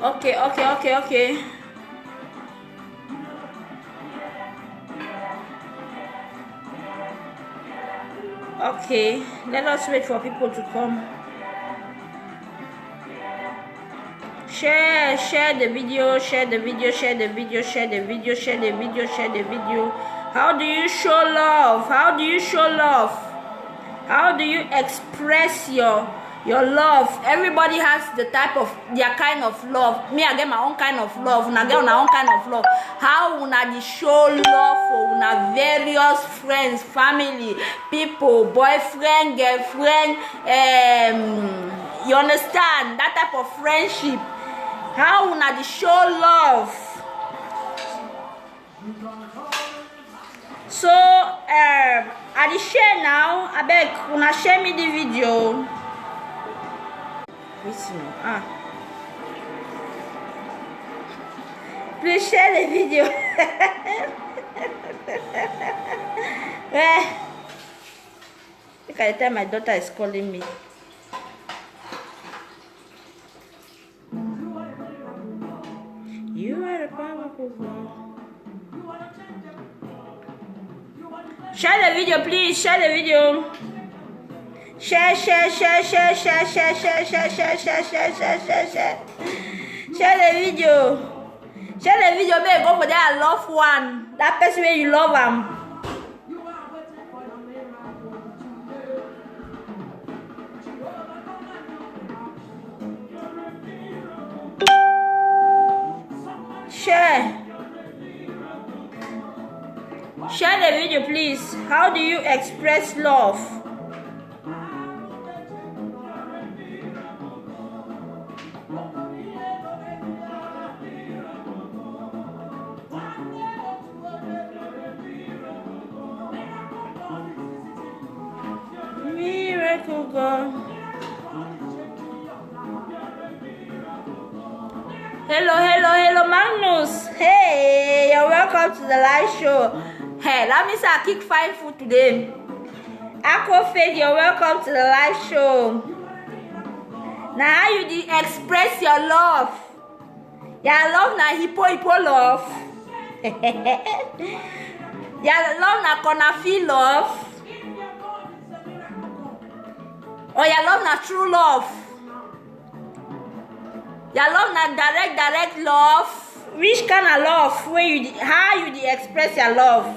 Okay. Okay, let us wait for people to come. Share the video, share the video. How do you show love? How do you express your love? Everybody has their kind of love. Me, I get my own kind of love, and I get my own kind of love. How una dey show love for una various friends, family, people, boyfriend, girlfriend, you understand that type of friendship? How una dey show love? So I dey share now. Abeg una share me the video. Please share the video. Look at the time my daughter is calling me. You are a powerful God. Share the video, please. Share the video. Share. Share the video. Share the video, babe. Go for that loved one. That person where you love him. Share the video, please. How do you express love? Miracle God. Hello, Magnus. Hey, you're welcome to the live show. Hey, that means I kick 5 food today. Aquafade, you're welcome to the live show. Now, how you express your love? Your love na hippo love. Your love na konafi love. Or your love na true love. Your love na direct love. Which kind of love? How you express your love?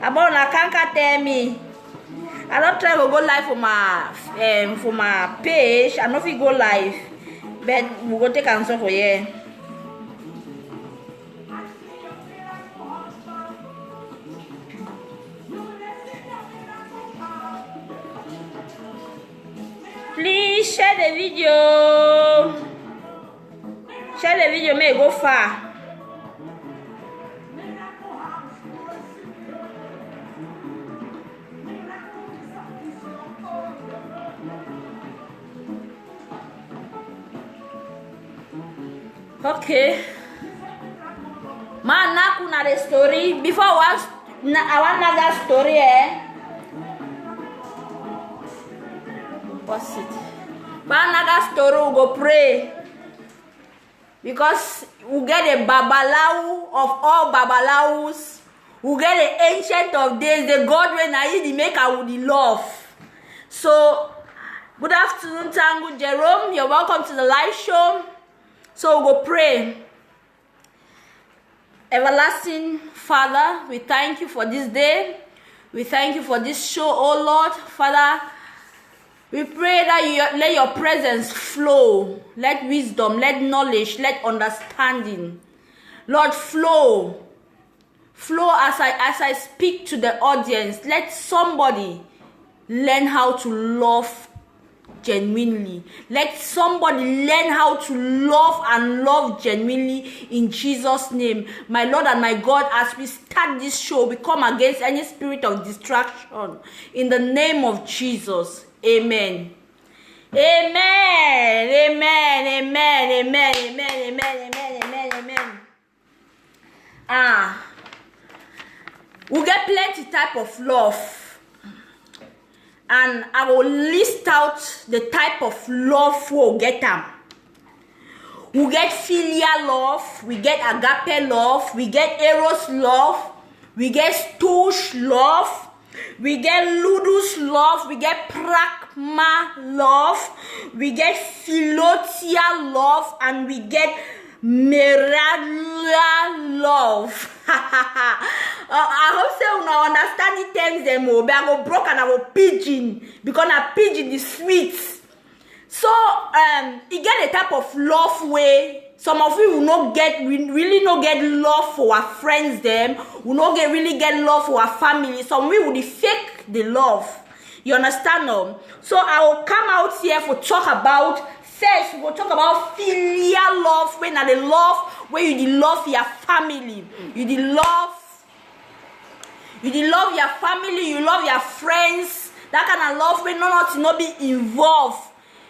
About na can't tell me. I don't try to go live for my page. I know if you go live, but we go take answer for you. Please share the video. Share the video, may go far. Okay. Man, now kuna the story. Before I want another story, What's it? But another story, we go pray. Because we get a babalawu of all babalawus. We get the ancient of days, the God when I the maker with the love. So, good afternoon, Tango Jerome. You're welcome to the live show. So we go pray. Everlasting Father, we thank you for this day. We thank you for this show, oh Lord. Father, we pray that let your presence flow. Let wisdom, let knowledge, let understanding. Lord, flow. Flow as I speak to the audience. Let somebody learn how to love genuinely. Let somebody learn how to love and love genuinely in Jesus' name. My Lord and my God, as we start this show, we come against any spirit of distraction in the name of Jesus. Amen. Amen. We get plenty type of love. And I will list out the type of love we'll get them. We get filial love, we get agape love, we get eros love, we get storge love, we get ludus love, we get pragma love, we get philotia love, and we get meralia love. I hope so you understand the terms them, but I go broke and I go pigeon because a pigeon is sweet. So you get a type of love way. Some of you will not get really not get love for our friends them, will not really get love for our family. Some of you will fake the love. You understand no? So I will come out here for talk about first we will talk about filial love, when are the love where you love your family, you love your family, you love your friends. That kind of love when not be involved.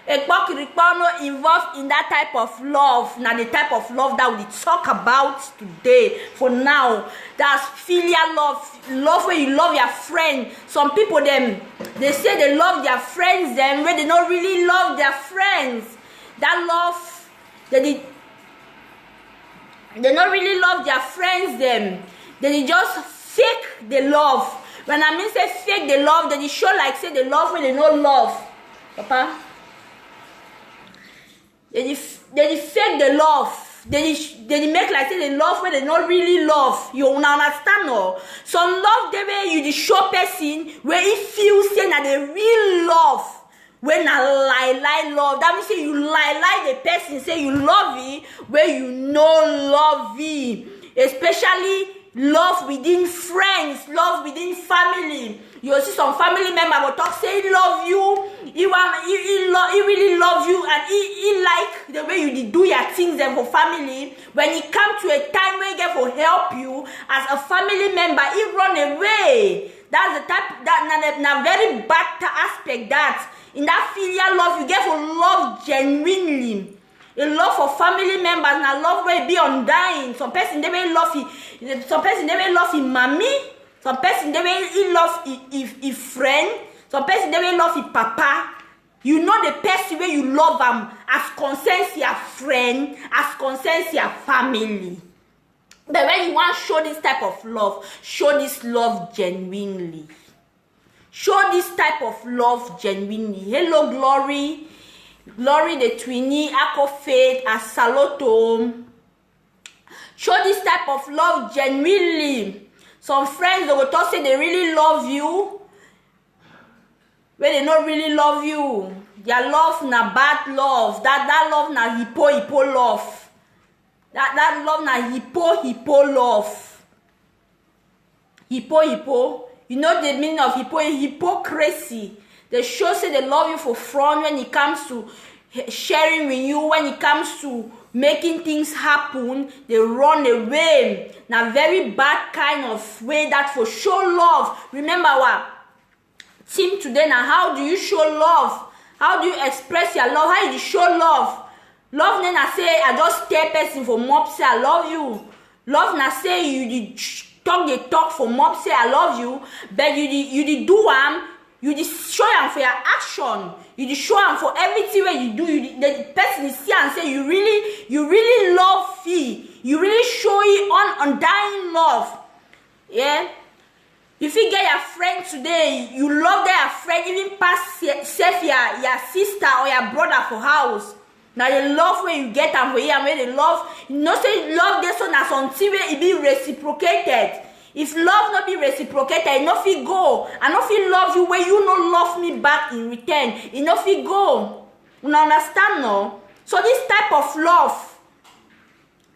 Not involved in that type of love. Now the type of love that we talk about today. For now, that's filial love. Love where you love your friend. Some people them they say they love their friends them when they don't really love their friends. That love they don't really love their friends them. They just fake the love. When I mean say fake the love, they show like say the love when they don't love. Papa. They fake the love. They make like say the love when they not really love. You understand no? Some love the way you the show person where it feels say that they real love. When a lie love, that means say you lie the person say you love it where you no love it. Especially love within friends, love within family. You see some family member will talk say he love you, he really love you, and he like the way you do your things then for family. When it come to a time where he get for help you as a family member, he run away. That's the type that na very bad aspect that in that filial love you get for love genuinely. A love for family members and a love where be undying. Some person they may love it. Some person they may love him mommy. Some person they may love his friend. Some person they may love his papa. You know the person where you love them as concerns your friend, as concerns your family. But when you want to show this type of love, show this love genuinely. Show this type of love genuinely. Hello, Glory. Glory the Twinny, Ako Faith, Asaloto. Show this type of love genuinely. Some friends they will talk say they really love you, when they not really love you. Their love na bad love. That love na hippo love. That love na hippo love. Hippo. You know the meaning of hypocrisy. They show say they love you for front when it comes to sharing with you, when it comes to making things happen, they run away. Now very bad kind of way that for show love. Remember what? Team today now, how do you show love? How do you express your love? How do you show love? Love then I say I just tell person for mob say I love you. Love now say you talk for mob say I love you, but you do you just show them for your action. You just show them for everything where you do. The person is here and say you really love me. You really show it undying love. Yeah. If you get your friend today, you love their friend even past save your sister or your brother for house. Now the love where you get them for here and where they love, you know say love this one as until it be reciprocated. If love not be reciprocated, it no fit go. I no fit love you where you no love me back in return. It no fit go. You understand no? So this type of love,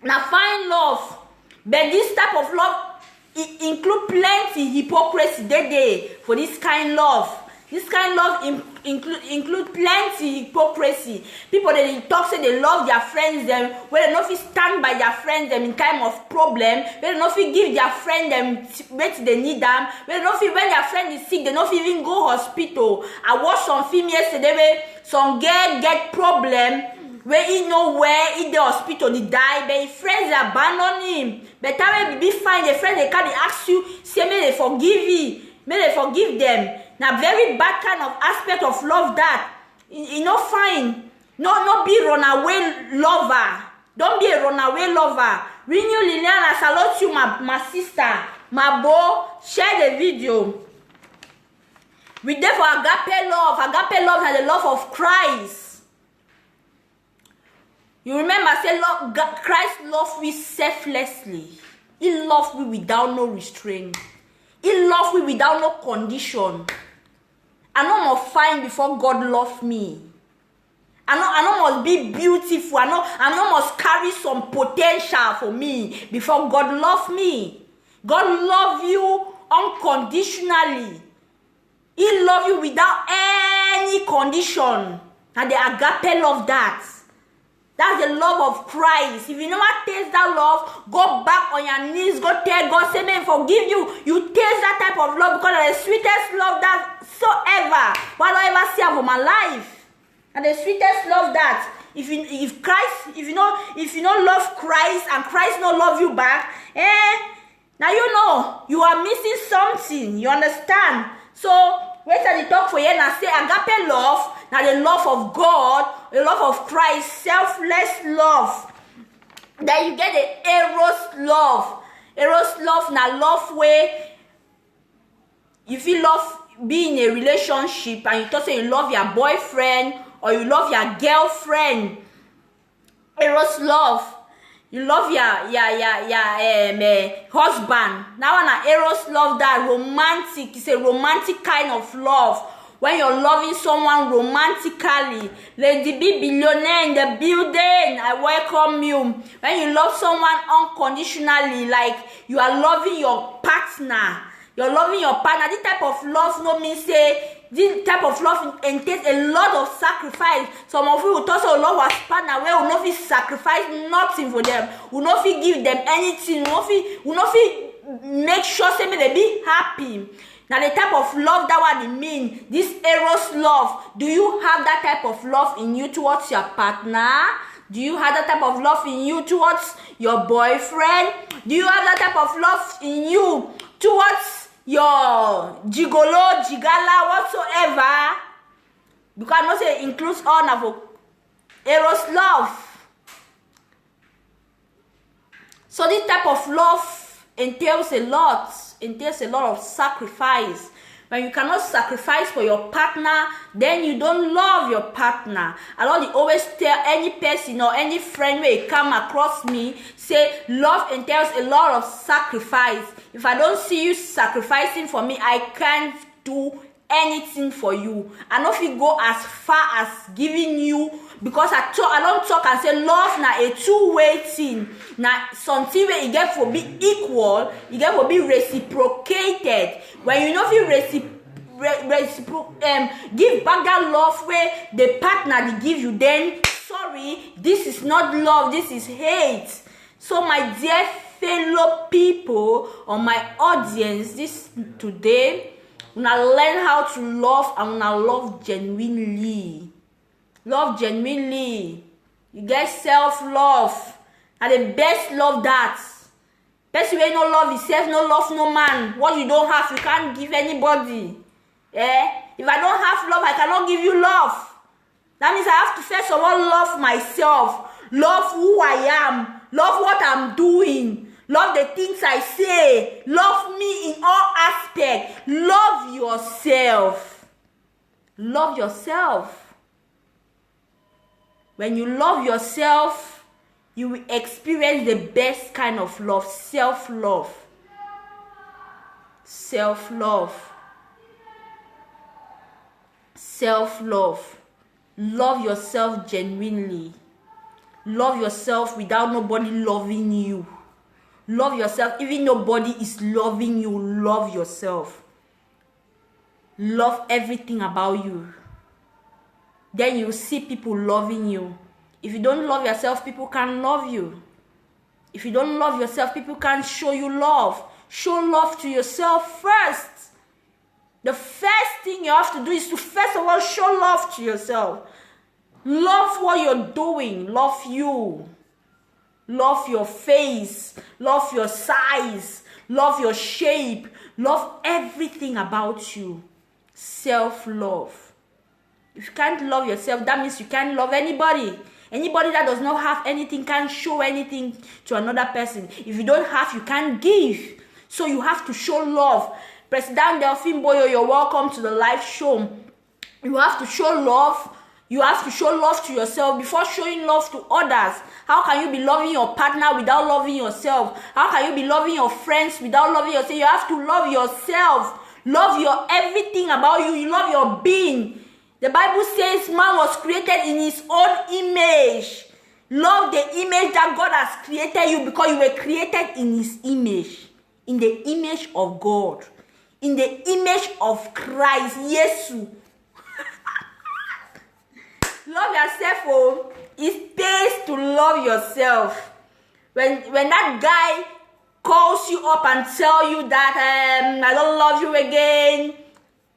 now fine love, but this type of love it include plenty hypocrisy day for this kind love. This kind of love include plenty hypocrisy. People they talk say they love their friends them, where they not fit stand by their friends them in time of problem, where they not fit give their friend them when they need them, where they not fit when their friend is sick, they not fit even go hospital. I watched some film yesterday where some girl get problem where he know where in the hospital he die, but his friends they abandon him. But time be fine, the friends they can't ask you, say may they forgive you, may they forgive them. Now very bad kind of aspect of love that you know fine. No be run away lover. Don't be a runaway lover. Renew Liliana, salute you, my sister. My boy, share the video. We there for agape love. Agape love is the love of Christ. You remember, say, love, Christ loved me selflessly. He loved me without no restraint. He loved me without no condition. I know I'm fine before God loved me. I know must be beautiful. I know must carry some potential for me before God love me. God love you unconditionally. He love you without any condition. And the agape love that. That's the love of Christ. If you never taste that love, go back on your knees. Go tell God, say, may forgive you. You taste that type of love because it's the sweetest love that so ever. What I ever see of my life. And the sweetest love that. If you don't love Christ and Christ don't love you back, now you know you are missing something. You understand? So wait till the talk for you and say agape love. Now the love of God, the love of Christ, selfless love. Then you get the eros love. Eros love now love where if you love be in a relationship and you talk say you love your boyfriend or you love your girlfriend. Eros love. You love your husband. Now an eros love that romantic. It's a romantic kind of love. When you're loving someone romantically, Lady B Billionaire in the building, I welcome you. When you love someone unconditionally, like you are loving your partner, you're loving your partner. This type of love no means say this type of love entails a lot of sacrifice. Some of you will also love our partner where will not sacrifice nothing for them, will not give them anything, will not make sure say they be happy. Now the type of love that what it mean, this eros love, do you have that type of love in you towards your partner? Do you have that type of love in you towards your boyfriend? Do you have that type of love in you towards your gigolo, gigala, whatsoever? Because I know say it includes all of eros love. So this type of love entails a lot of sacrifice. When you cannot sacrifice for your partner, then you don't love your partner. I don't always tell any person or any friend where come across me, say love entails a lot of sacrifice. If I don't see you sacrificing for me, I can't do anything for you. I know if you go as far as giving you, because I don't talk and say love na a two-way thing. Now something where you get for be equal, you get for be reciprocated. When you know if you give back that love where the partner they give you, then sorry, this is not love, this is hate. So my dear fellow people or my audience, this today, una learn how to love and una love genuinely. Love genuinely. You get self-love. And the best love that. Person wey no love himself, no love no man. What you don't have, you can't give anybody. If I don't have love, I cannot give you love. That means I have to first of all love myself. Love who I am. Love what I'm doing. Love the things I say. Love me in all aspects. Love yourself. Love yourself. When you love yourself, you will experience the best kind of love. Self-love. Self-love. Self-love. Love yourself genuinely. Love yourself without nobody loving you. Love yourself even nobody is loving you. Love yourself. Love everything about you. Then you see people loving you. If you don't love yourself, people can't love you. If you don't love yourself, people can't show you love. Show love to yourself first. The first thing you have to do is to first of all show love to yourself. Love what you're doing. Love you. Love your face. Love your size. Love your shape. Love everything about you. Self-love. If you can't love yourself, that means you can't love anybody. Anybody that does not have anything can't show anything to another person. If you don't have, you can't give. So you have to show love. President Delphine Boyo, you're welcome to the live show. You have to show love. You have to show love to yourself before showing love to others. How can you be loving your partner without loving yourself? How can you be loving your friends without loving yourself? You have to love yourself. Love your everything about you. You love your being. The Bible says man was created in his own image. Love the image that God has created you, because you were created in his image. In the image of God. In the image of Christ. Yesu. Love yourself, oh. It pays to love yourself. When that guy calls you up and tell you that I don't love you again,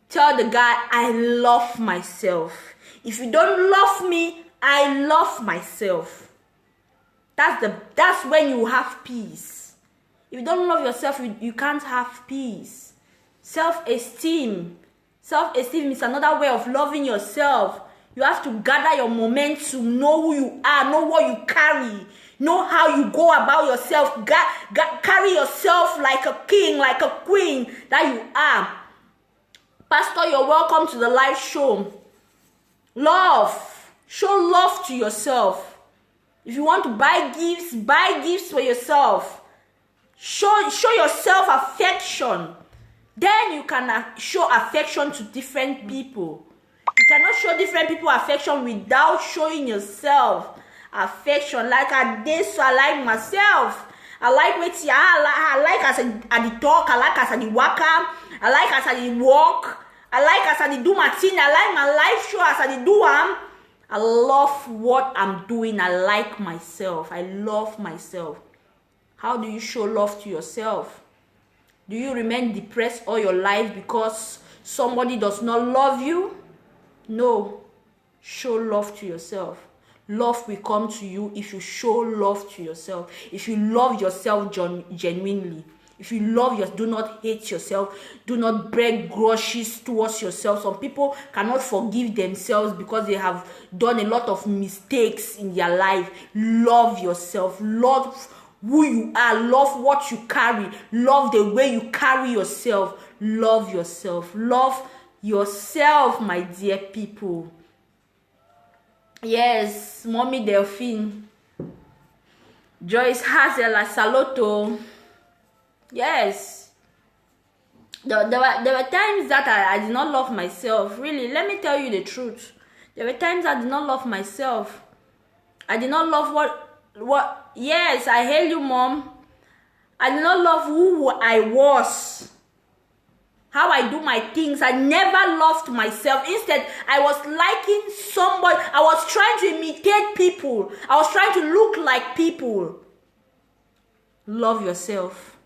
tell the guy, I love myself. If you don't love me, I love myself. That's when you have peace. If you don't love yourself, you can't have peace. Self-esteem. Self-esteem is another way of loving yourself. You have to gather your momentum, know who you are, know what you carry, know how you go about yourself. Carry yourself like a king, like a queen that you are. Pastor, you're welcome to the live show. Love. Show love to yourself. If you want to buy gifts for yourself. Show yourself affection. Then you can show affection to different people. You cannot show different people affection without showing yourself affection. Like I did, so I like myself. I like what I like as I talk. I like as I walk. I like as I walk. I like as I do my thing. I like my life show as I do am. I love what I'm doing. I like myself. I love myself. How do you show love to yourself? Do you remain depressed all your life because somebody does not love you? No. Show love to yourself. Love will come to you if you show love to yourself. If you love yourself genuinely. If you love do not hate yourself. Do not break grudges towards yourself. Some people cannot forgive themselves because they have done a lot of mistakes in their life. Love yourself. Love who you are. Love what you carry. Love the way you carry yourself. Love yourself. Love yourself, my dear people. Yes, Mommy Delphine. Joyce Hazel Saloto. Yes. There were times that I did not love myself. Really, let me tell you the truth. There were times I did not love myself. I did not love what yes, I hail you, Mom. I did not love who I was. How I do my things. I never loved myself. Instead, I was liking somebody. I was trying to imitate people. I was trying to look like people. Love yourself.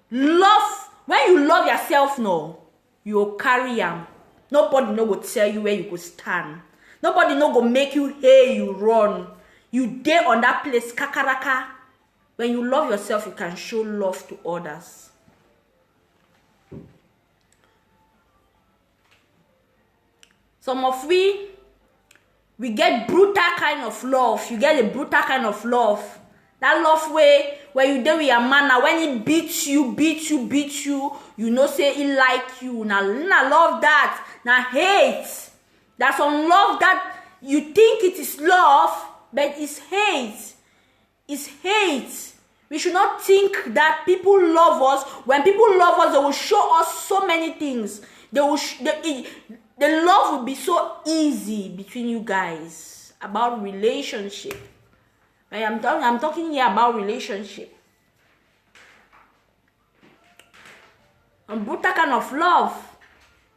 Love. When you love yourself, no, you'll carry am. Nobody no go tell you where you go stand. Nobody no go make you hey, you run. You there on that place, kakaraka. When you love yourself, you can show love to others. Some of we get brutal kind of love. You get a brutal kind of love. That love way where you do with your man, now when he beats you, you know say he like you. Now love that. Now hate. That's some love that you think it is love, but it's hate. It's hate. We should not think that people love us. When people love us, they will show us so many things. The love will be so easy between you guys. About relationship. I'm talking here about relationship. A brutal kind of love.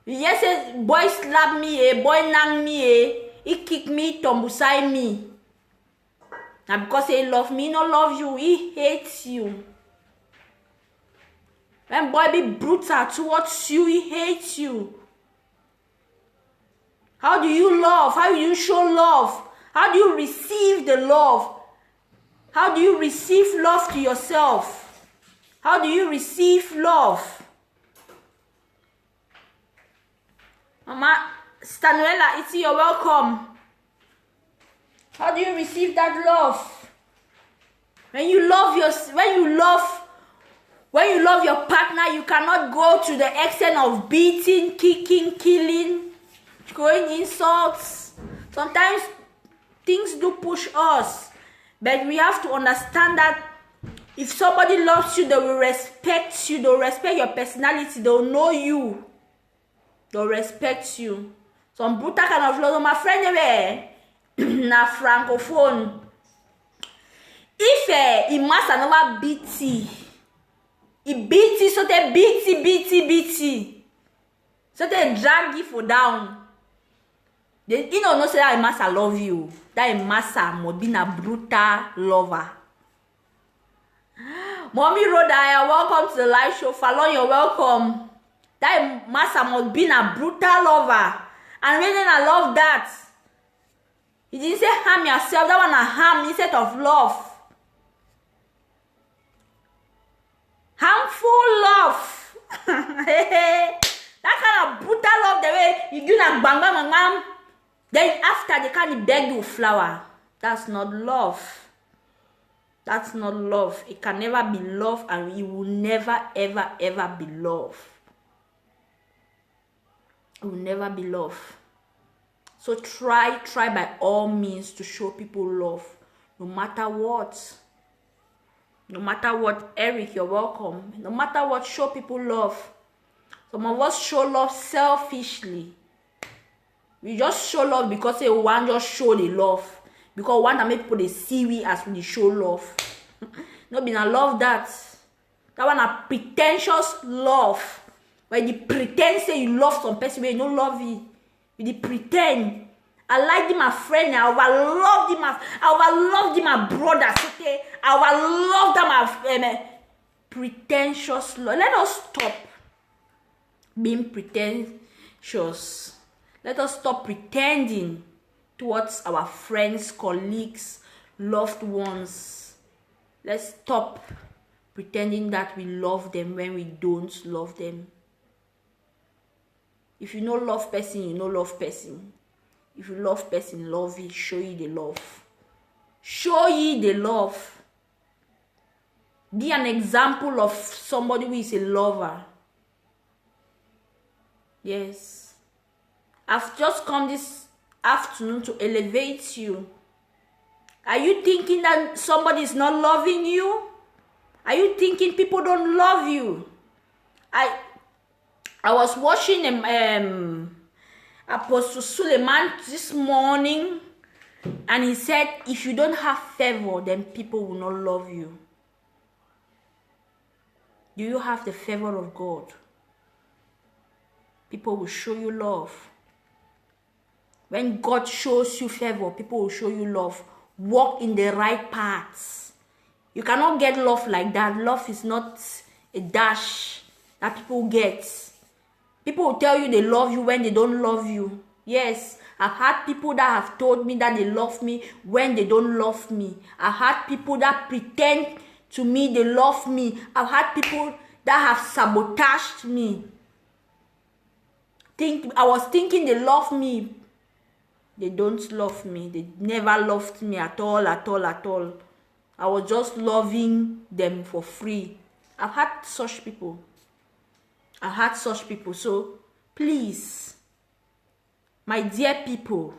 You just say, boy slap me, boy nang me, he kick me, tombusai me. Now because he love me, no love you, he hates you. When boy be brutal towards you, he hates you. How do you love? How do you show love? How do you receive the love? How do you receive love to yourself? How do you receive love? Mama Stanuela, it's you're welcome. How do you receive that love? When you love your partner, you cannot go to the extent of beating, kicking, killing, throwing insults. Sometimes things do push us, but we have to understand that if somebody loves you, they will respect you. They'll respect your personality. They'll know you. They'll respect you. Some brutal kind of love. My friend, na francophone. If he must never beat he beat you, so they beat so they drag you for down. Then you know, no say that must love you. That must be a brutal lover. Mommy Rhoda, welcome to the live show. Fallon, you're welcome. That must be a brutal lover. And when I love that, he didn't say harm yourself. That one a harm instead of love. Harmful love. That kind of brutal love, the way you do not bang bang bang. Then after they can't beg you flower. That's not love. That's not love. It can never be love, and it will never ever be love. It will never be love. So try by all means to show people love, no matter what. No matter what, Eric, you're welcome. No matter what, show people love. Some of us show love selfishly. We just show love because they want just show the love. Because one time people they see we as we show love. No be na love that. That one a pretentious love. When you pretend say you love some person, but you don't love it. You pretend. I like him, my friend. I overloved him. I overloved him, my brother. Okay, I overloved them, my pretentious love. Let us stop being pretentious. Let us stop pretending towards our friends, colleagues, loved ones. Let's stop pretending that we love them when we don't love them. If you know love person, you know love person. If you love person, love it. Show you the love. Show you the love. Be an example of somebody who is a lover. Yes. I've just come this afternoon to elevate you. Are you thinking that somebody is not loving you? Are you thinking people don't love you? I was watching Apostle Suleiman this morning, and he said, if you don't have favor, then people will not love you. Do you have the favor of God? People will show you love. When God shows you favor, people will show you love. Walk in the right paths. You cannot get love like that. Love is not a dash that people get. People will tell you they love you when they don't love you. Yes, I've had people that have told me that they love me when they don't love me. I've had people that pretend to me they love me. I've had people that have sabotaged me. I was thinking they love me. They don't love me. They never loved me at all. I was just loving them for free. I've had such people. So please, my dear people,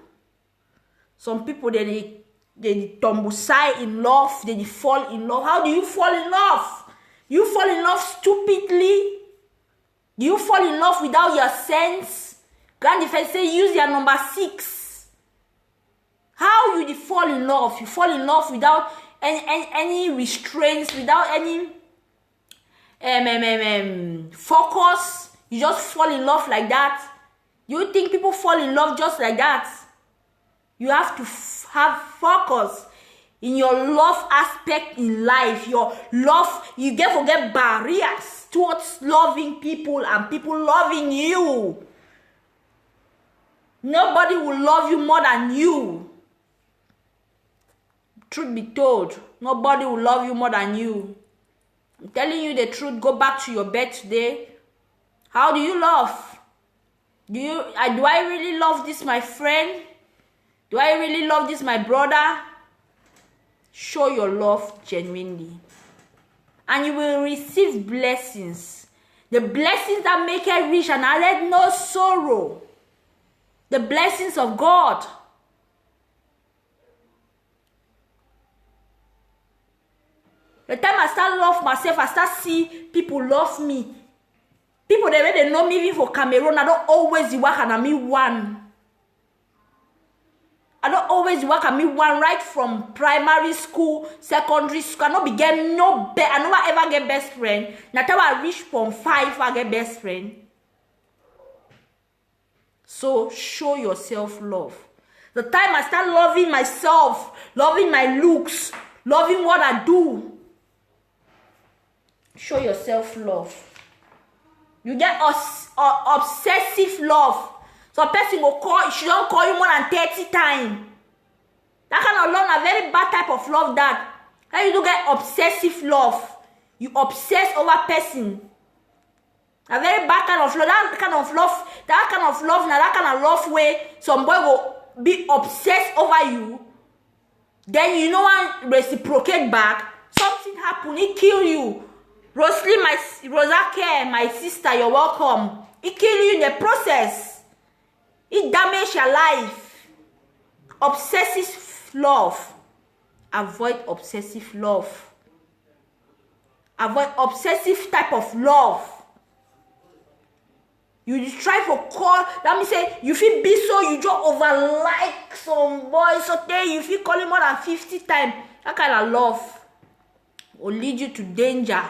some people they tumble side in love, they fall in love. How do you fall in love? You fall in love stupidly? Do you fall in love without your sense? Grand Defense say use your number 6. How you fall in love? You fall in love without any restraints, without any focus. You just fall in love like that. You think people fall in love just like that? You have to have focus in your love aspect in life. Your love, you forget barriers towards loving people and people loving you. Nobody will love you more than you. Truth be told, nobody will love you more than you. I'm telling you the truth. Go back to your bed today. How do you love? Do I really love this, my friend? Do I really love this, my brother? Show your love genuinely. And you will receive blessings. The blessings that make it rich and added no sorrow. The blessings of God. The time I start love myself, I start see people love me. People they know me even for Cameroon. I don't always work and I me one. I don't always work at me one right from primary school, secondary school. I don't begin no best. I never ever get best friend. Now till I reach from 5, I get best friend. So show yourself love. The time I start loving myself, loving my looks, loving what I do. Show yourself love. You get obsessive love. So person will call, she don't call you more than 30 times. That kind of love, a very bad type of love that. How you do get obsessive love. You obsess over person. A very bad kind of love. That kind of love, now that kind of love where some boy will be obsessed over you. Then you know one reciprocate back. Something happen, he kill you. Rosely, Rosake, my sister, you're welcome. He kill you in the process. It damage your life. Obsessive love. Avoid obsessive love. Avoid obsessive type of love. You try for call. Let me say, you feel be so you just over like some boy. So there you feel calling more than 50 times. That kind of love will lead you to danger.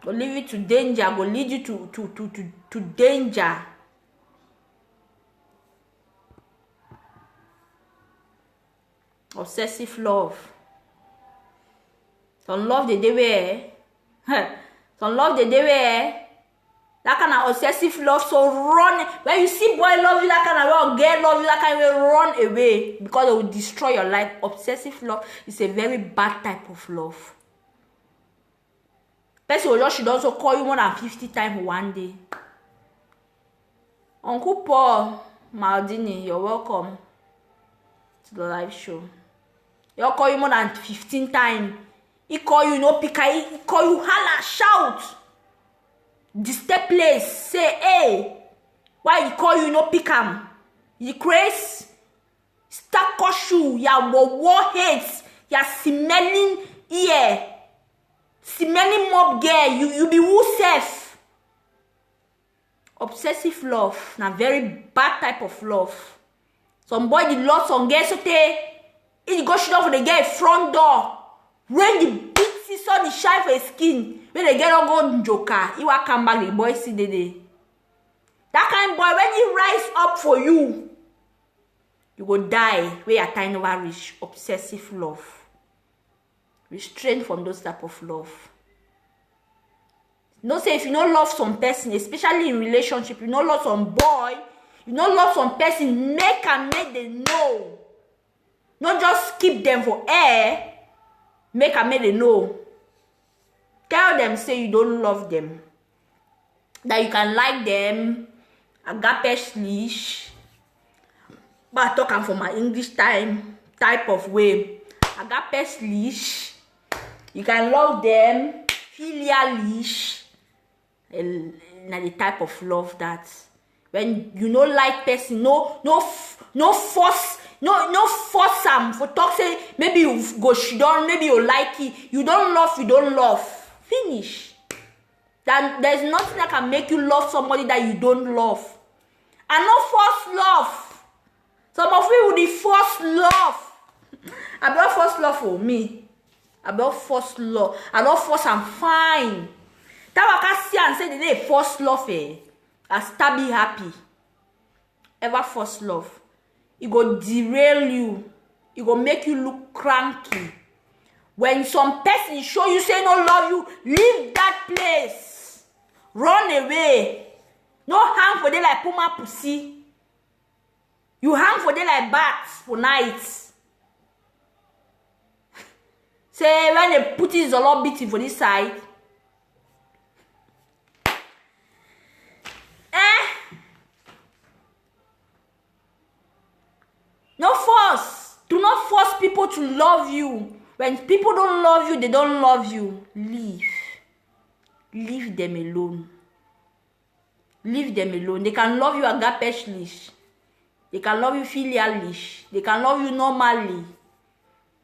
Will lead you to danger. Will lead you to danger. Obsessive love. Some love the day where some love the day where that kind of obsessive love so run. When you see boy love you that kind of love, girl love you that kind of way, run away because it will destroy your life. Obsessive love is a very bad type of love. Person will just should also call you more than 50 times one day. Uncle Paul Maldini, you're welcome to the live show. He'll call you more than 15 times. He call you no pick. He call you holla, shout. Disturb place. Say, hey. Why he call you no pick him? You crazy? Stack shoe. Ya war hates. Ya smelling ear. Smelling mob girl. You be who safe. Obsessive love. Na very bad type of love. Somebody love some girl so they. He go shit off for the girl front door. When the big sister the shine for his skin. When the girl don't go joker. He will come back the boy see the day. That kind of boy when he rise up for you. You go die where your time never reach. Obsessive love. Restrain from those type of love. No say if you don't love some person, especially in relationship, you don't love some boy, you don't love some person, make them know. Not just keep them for air. Make them know. Tell them say you don't love them. That you can like them. Agape leash. But talking for my English type of way. Agape leash. You can love them. Filial leash. Na the type of love that when you no like person, no force. No force am for talk say maybe you go she don't, maybe you like it. You don't love. Finish. That there's nothing that can make you love somebody that you don't love. And no force love. Some of you will force love. I don't force love for me. I don't force love. I don't force I'm fine. That I can see and say they force love I still be happy. Ever force love. It go derail you. It go make you look cranky. When some person show you say no love you, leave that place. Run away. No hang for them like puma pussy. You hang for them like bats for nights. Say when they put it a lot beating for this side. person love you, when people don't love you, they don't love you, leave. Leave them alone. Leave them alone. They can love you agape-ish. They can love you filialish. They can love you normally.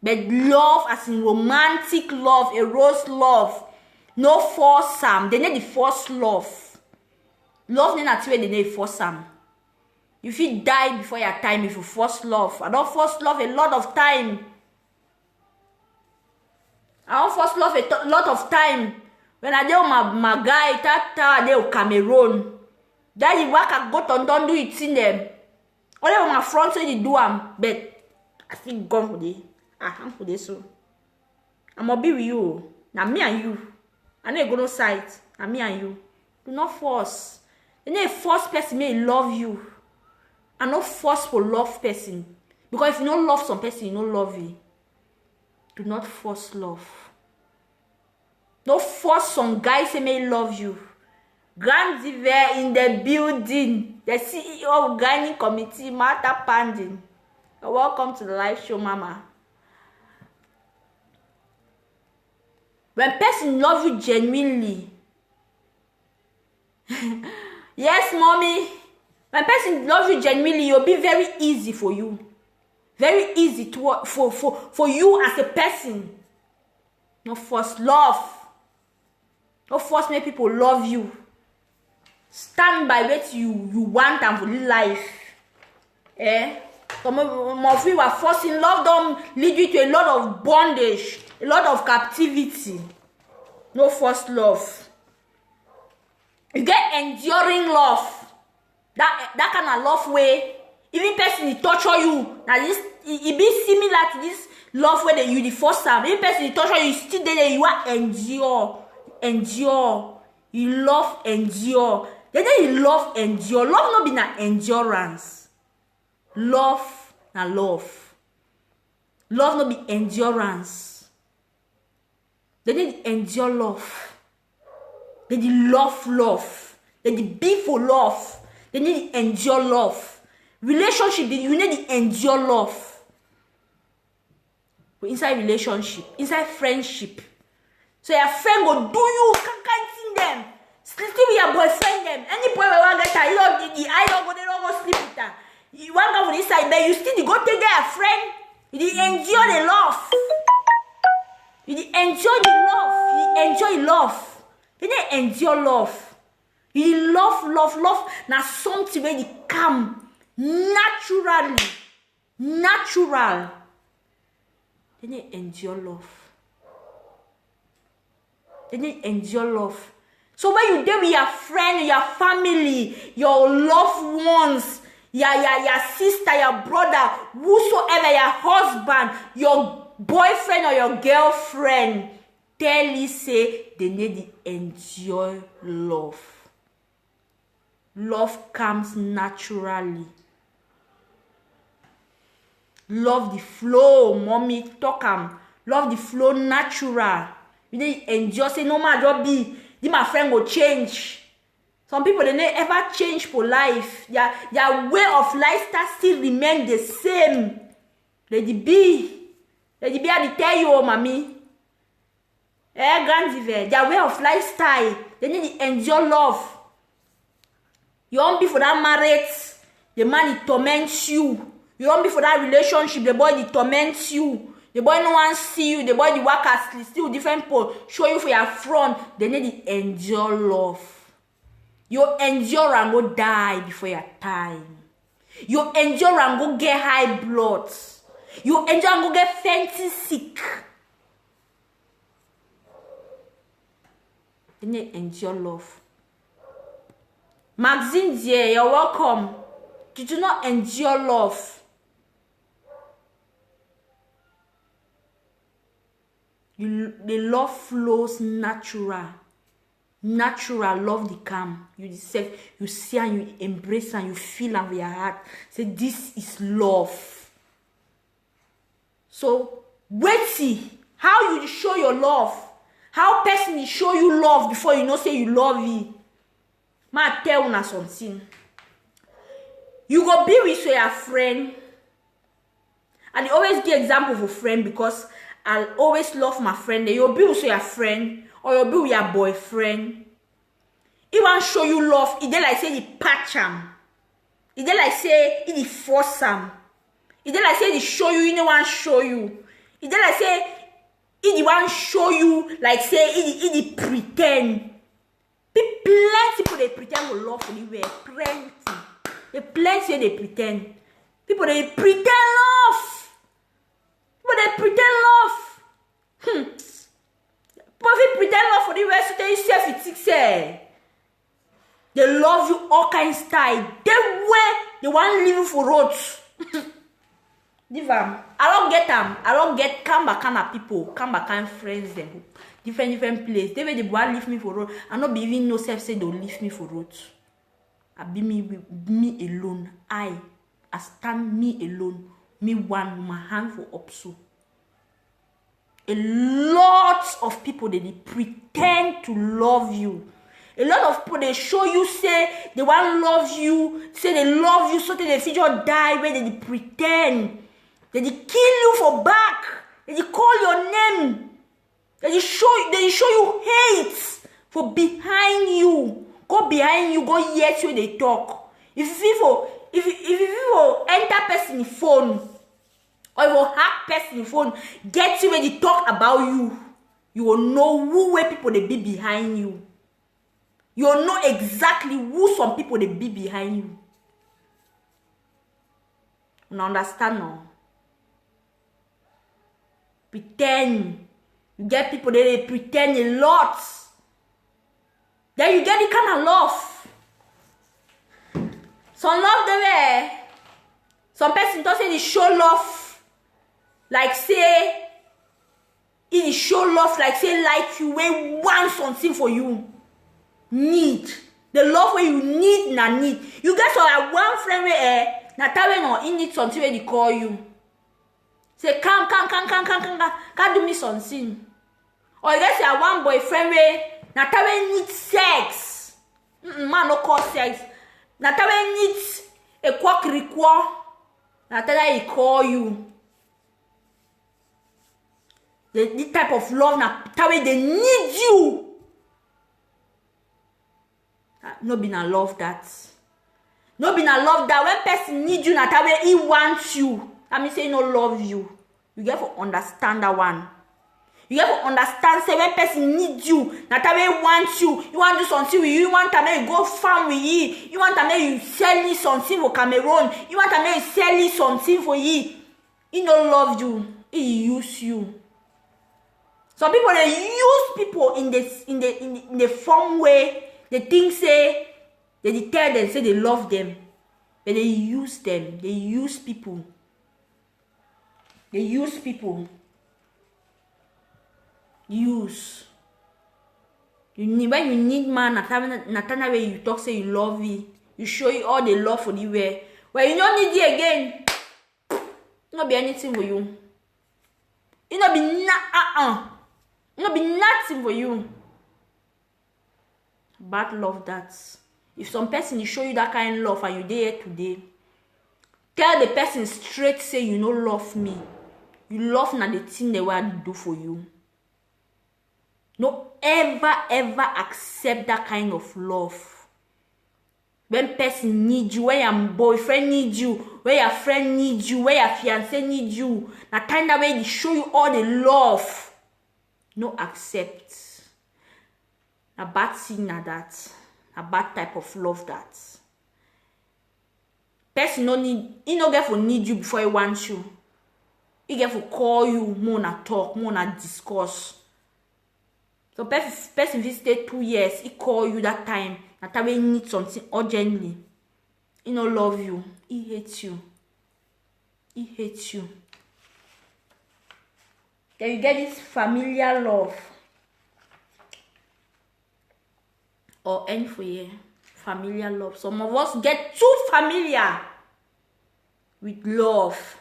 But love, as in romantic love, eros love, no force sam. They need the force love. Love is not where they need force sam. If you die before your time, if you force love, I don't force love a lot of time. I don't force love a lot of time. When I do my guy, I do Cameroon. That you work at go to don't do it in them. Only on my front say they do but I think gone for this. I'm for this so. I'm gonna be with you. Now me and you. I know you go no side. Now me and you. Do not force. You know a force person may love you. And not force for love person. Because if you don't love some person, you don't love you. Do not force love. Don't force some guys who may love you. Grand Diver in the building. The CEO of Ghanaian Committee, Martha Pandin. Welcome to the live show, Mama. When person love you genuinely. Yes, mommy. When person love you genuinely, it'll be very easy for you. Very easy to work for you as a person. No force love. No force make people love you. Stand by what you want and for life. Some of you are forcing love, don't lead you to a lot of bondage, a lot of captivity. No forced love. You get enduring love. That kind of love way, even person he torture you. Now this it be similar to this love where you the first time. Even person he torture you, still there you are endure. You love endure. Then you love endure. Love not be na endurance. Love na love. Love not be endurance. They need endure love. They need love. They need be for love. They need endure love. Relationship, you need endure love. But inside relationship, inside friendship. So your friend go do you, can't see them. Still with your boyfriend them. Any boy will want to get her, the eye don't go, they don't go sleep with her. You want to go for this side, but you still go take care of friend. You endure the love. You enjoy the love. You enjoy love. You need endure love. You love. Now something where you come naturally. Natural. You need endure love. You need endure love. So when you deal with your friend, your family, your loved ones, your sister, your brother, whosoever, your husband, your boyfriend or your girlfriend, tell you say they need to enjoy love. Love comes naturally. Love the flow, mommy talk am. Love the flow natural. You need to enjoy. Say no matter be, my friend will change. Some people they never ever change for life. Their way of lifestyle still remain the same. Lady B, I tell you, oh, mommy. Granddiver, their way of lifestyle, they need to enjoy love. You won't be for that marriage, the man he torments you. You won't be for that relationship, the boy he torments you. The boy no one see you, the boy the work as still different people show you for your front. They need to enjoy love. You endure and go die before your time. You endure and go get high blood. You endure and go get fancy sick. They need to endure love. Maxine dear, you're welcome. You do not endure love. The love flows natural. Natural love the calm. You see and you embrace and you feel and with your heart. Say this is love. So wait see how you show your love. How person will show you love before you know say you love it. Ma tell una something. You go be with your friend And I always give example for friend because I always love my friend. You'll be with your friend or you'll be with your boyfriend. He want show you love. He like say he patch him. He like say he force him. He like say he show you. He no want show you. He like say he want show you. Like say he pretend. Plenty people they pretend will love anywhere. Plenty. They plenty they pretend. People they pretend love. People they pretend love. But if you pretend love for the rest of the self, it say they love you all kinds of style. They want living for roads. Leave them. I don't get them. I don't get kind of people, kind of friends them. Different place. They want leave me for road. I not be even no self say they'll leave me for road. I be me alone. I stand me alone. Me one my hand for upso. A lot of people they pretend to love you. A lot of people they show you say they want love you, say they love you, so they future die where they pretend. They kill you for back. They call your name. They show you hate for behind you. Go behind you, go hear where they talk. If you enter person phone or you hack person phone, get you where they talk about you. You will know who where people they be behind you. You will know exactly who some people they be behind you. You understand now? Pretend. You get people that they pretend a lot. Then you get the kind of love. Some love the way. Some person don't say they show love. Like say, it show love like say like you when want something for you. Need. The love where you need na need. You get so one friend where na tawe no he need something where they call you. Say come do me something. Or you get say one boyfriend where na tawe need sex. Man no call sex. Na tawe needs a quack require. Na tawe he call you. The type of love na tawe they need you. No be na love that. No be na love that when person need you na tawe he wants you. That means say no love you. You get to understand that one. You have to understand say when person needs you, na tawe wants you. You want to do something with you. You want to make you go farm with you. You want to make you sell me something for Cameroon. You want to make you sell me something for you. He no love you. He use you. Some people they use people in the fun way. They think say they tell them say they love them, but they use them. They use people. They use people. Use. You need when you need man. Natana way you talk say you love it. You show you all the love for the way. Well you don't need it again. It not be anything for you. It not be It not be nothing for you. Bad love that. If some person show you that kind of love and you there today, tell the person straight say you no love me. You love na the thing they want to do for you. No ever accept that kind of love. When person need you, when your boyfriend need you, when your friend need you, when your fiancé need you, na time that way they show you all the love. No accept. A bad thing na that. A bad type of love that. Person no need, he no get for need you before he wants you. He get for call you, more na talk, more na discuss. So person will stay 2 years, he call you that time. That time he need something urgently. He no love you. He hates you. He hates you. Then you get this familiar love. Or end for you. Familiar love. Some of us get too familiar with love.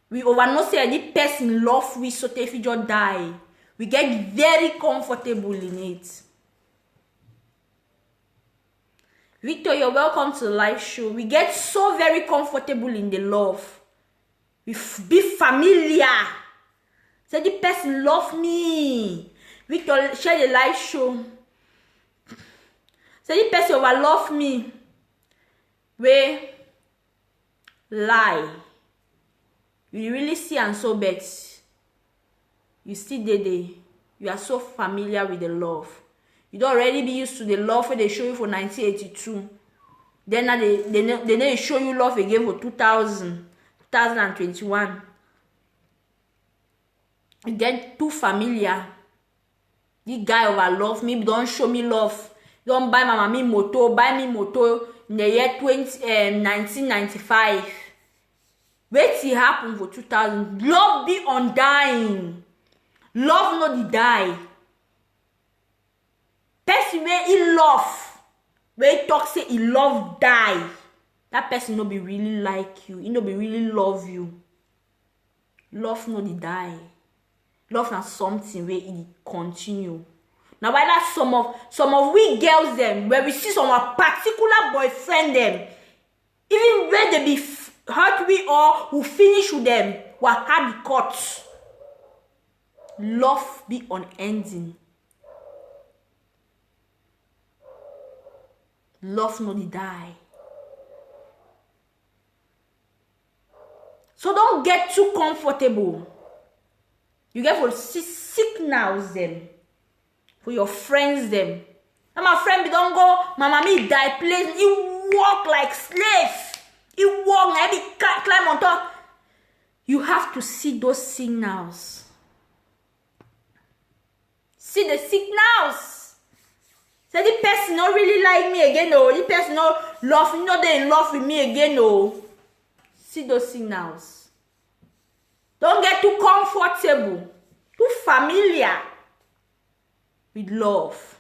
We overno say any person love we so if you just die. We get very comfortable in it. Victor, you're welcome to the live show. We get so very comfortable in the love. Be familiar. Say the person love me. Victor, share the live show. Say the person over love me. We lie. You really see and so bet. You still there. You are so familiar with the love. You don't already be used to the love where they show you for 1982. Then now they show you love again for 2021. You get too familiar. This guy over love me, don't show me love. Don't buy my mommy motor, buy me motor in the year 1995. Wait till happen for 2000. Love be undying. Love no the die. Person where he love, where he talk say he love die. That person no be really like you. He no be really love you. Love no the die. Love na something where it continue. Now why that some of we girls them where we see some of particular boyfriend them, even when they be hurt we or who finish with them, who had the cut. Love be unending. Love no the die. So don't get too comfortable. You get for signals them. For your friends them. And my friend, don't go, my mommy die, please. He walk like slave. He walk, maybe climb on top. You have to see those signals. See the signals. Say the person not really like me again, no. The person not love me, not they in love with me again, no. See those signals. Don't get too comfortable, too familiar with love.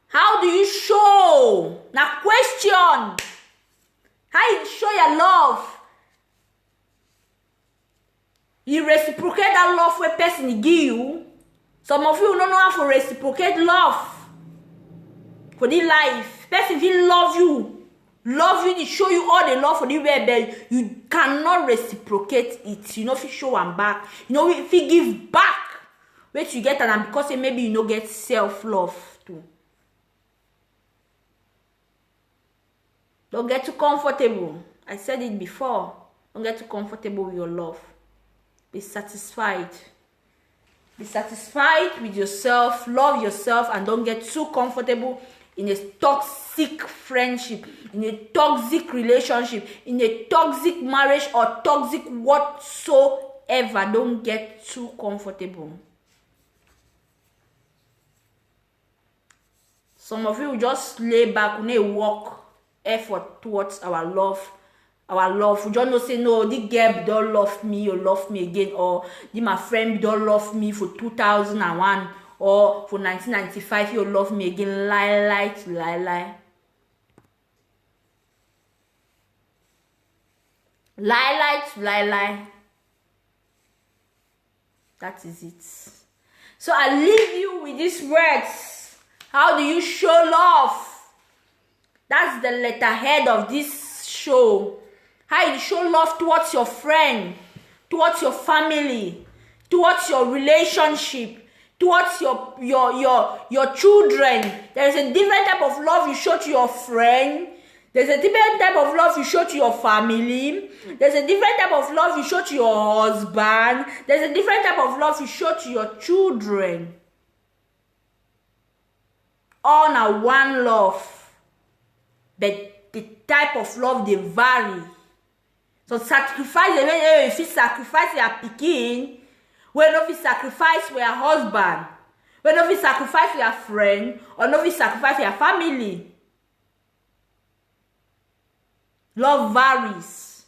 How do you show? Now question. How you show your love? You reciprocate that love where person give you. Some of you don't know how to reciprocate love. For the life. Person will love you. Love you, they show you all the love for the way, but you cannot reciprocate it. You know, if you show them back, you know, if you give back, wait you get and because maybe you know get self-love too. Don't get too comfortable. I said it before. Don't get too comfortable with your love. Be satisfied. Be satisfied with yourself. Love yourself and don't get too comfortable in a toxic friendship, in a toxic relationship, in a toxic marriage or toxic whatsoever. Don't get too comfortable. Some of you just lay back, we walk effort towards our love. Our love. We just not say, no, this girl don't love me or love me again, or this my friend don't love me for 2001. Or for 1995, you love me again. Lie. Lie. That is it. So I leave you with these words. How do you show love? That's the letterhead of this show. How you show love towards your friend, towards your family, towards your relationship, towards your children. There is a different type of love you show to your friend. There's a different type of love you show to your family. There's a different type of love you show to your husband. There's a different type of love you show to your children. All are one love. But the type of love, they vary. So sacrifice, if you sacrifice your pikin, when if you sacrifice for your husband, when if you sacrifice for your friend, or if you sacrifice for your family. Love varies.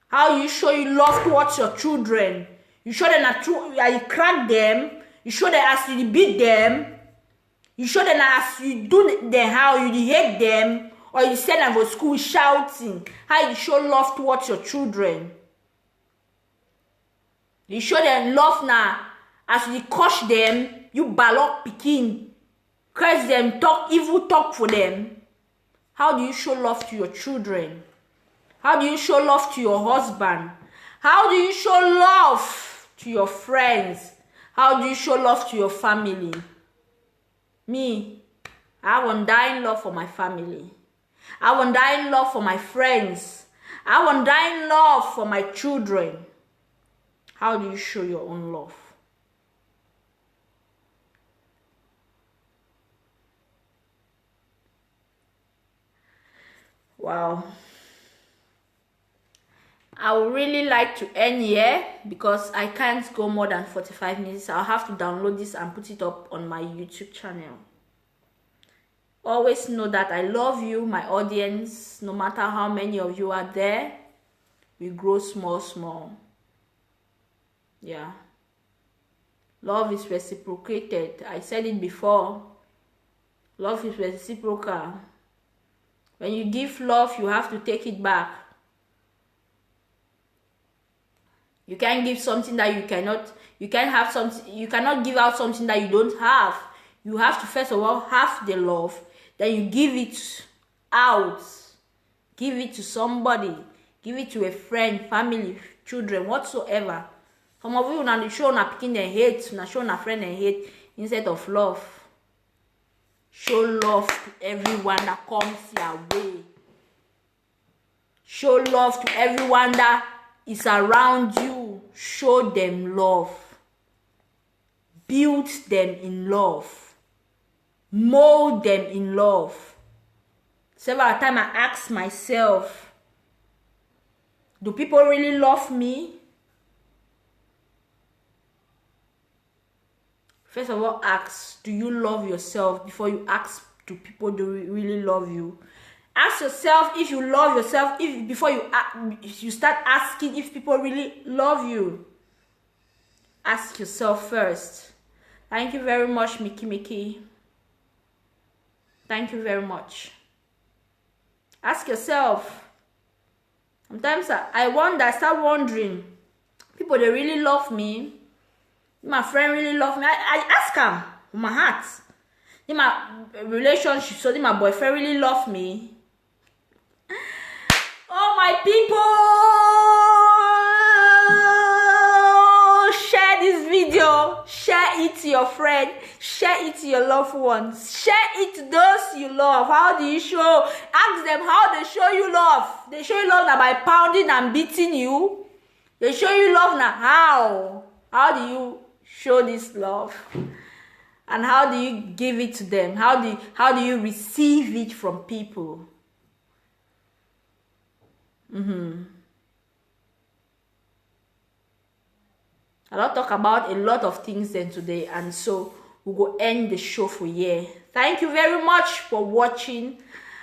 How you show you love towards your children. You show them that you crack them. You show them as you beat them. You show them as you do them how you hate them. Or you send them to school shouting. How you show love towards your children. You show them love now. As you coach them, you ballot pikin. Curse them, talk evil talk for them. How do you show love to your children? How do you show love to your husband? How do you show love to your friends? How do you show love to your family? Me, I have undying love for my family. I have undying love for my friends. I have undying love for my children. How do you show your own love? Wow. I would really like to end here because I can't go more than 45 minutes. I'll have to download this and put it up on my YouTube channel. Always know that I love you, my audience. No matter how many of you are there, we grow small, small. Yeah. Love is reciprocated. I said it before. Love is reciprocal. When you give love, you have to take it back. You can't give something that you cannot give out something that you don't have. You have to first of all have the love, then you give it out. Give it to somebody. Give it to a friend, family, children, whatsoever. Some of you now show na picking and hate, na show na friend and hate instead of love. Show love to everyone that comes your way. Show love to everyone that is around you. Show them love. Build them in love. Mold them in love. Several times I ask myself, do people really love me? First of all, ask, do you love yourself before you ask, do people really love you? Ask yourself if you love yourself before you start asking if people really love you. Ask yourself first. Thank you very much, Mickey. Thank you very much. Ask yourself. Sometimes I start wondering, people, they really love me? My friend really love me? I ask them from my heart. In my relationship, so my boyfriend really love me? Oh, my people, share this video, share it to your friend, share it to your loved ones, share it to those you love. How do you show? Ask them how they show you love. They show you love now by pounding and beating you. They show you love now. How do you show this love? And how do you give it to them? How do you receive it from people? I'll talk about a lot of things then today, and so we'll go end the show for here. Thank you very much for watching.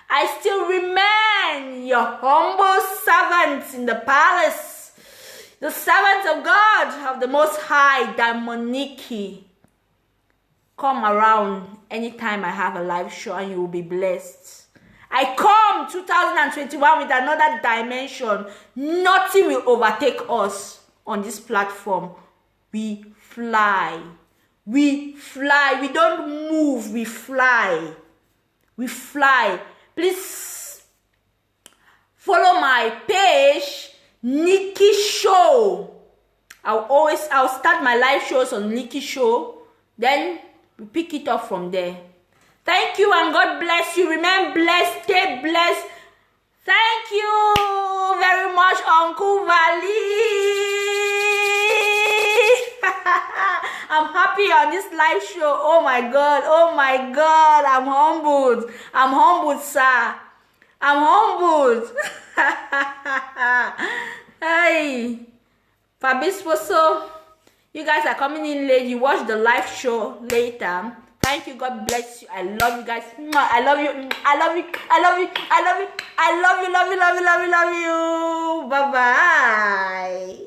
I still remain your humble servant in the palace, the servant of God of the Most High, Damoniki. Come around anytime I have a live show and you will be blessed. I come 2021 with another dimension. Nothing will overtake us on this platform. We fly. We fly. We don't move. We fly. We fly. Please follow my page, Nikki Show. I'll start my live shows on Nikki Show. Then we pick it up from there. Thank you and God bless you. Remain blessed. Stay blessed. Thank you very much, Uncle Valley. I'm happy on this live show. Oh my God. Oh my God. I'm humbled. I'm humbled, sir. I'm humbled. Hey, Fabispo, so you guys are coming in late. You watch the live show later. Thank you. God bless you. I love you guys. I love you. I love you. I love you. I love you. I love you. Love you. Love you. Love you. Love you. Bye bye.